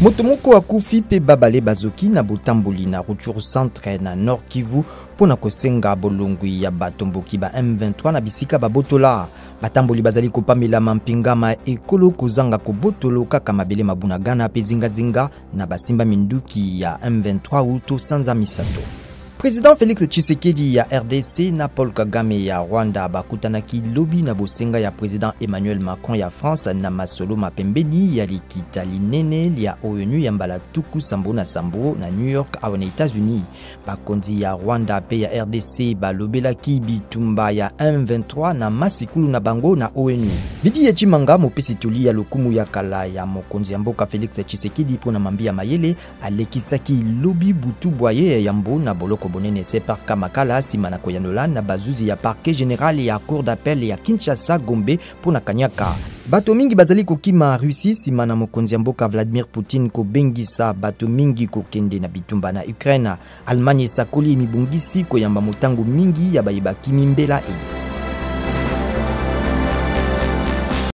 Motomoko akufi pe babale bazoki na botamboli na Rutshuru centre na Nord Kivu pona kosenga bolongwi ya batomboki ba M23 na bisika babotola. Batamboli bazali kopamela mampingama ekolo kozanga kobotolo kaka mabele mabuna gana pe zinga na basimba minduki ya M23 uto sanza misato. Président Félix Tshisekedi ya RDC na Paul Kagame ya Rwanda bakutanaki lobi na bosenga ya Président Emmanuel Macron ya France na masolo mapembeni ya likita linene ya ONU ya mbala tuku sambo na New York awa na États-Unis. Bakonzi ya Rwanda pe ya RDC balobelaki bitumba ya M23 na masikulu na bango na ONU. Bidi Chimanga mopesi toli ya lokumu ya kala ya mokonzi ya mboka Félix Tshisekedi pona mambia mayele alekisaki lobi butu boye ya mbo na boloko bonene separ kamakala simana koyanola na bazuzi ya parquet général ya cour d'appel ya Kinshasa Gombe pona kanyaka. Bato mingi bazali kokima Russie simana mokonzi ya mboka Vladimir Poutine ko bengisa bato mingi kokende na bitumba na Ukraine. Allemagne sakoli mibungisi koyamba motango mingi ya bayebaki mimbela e.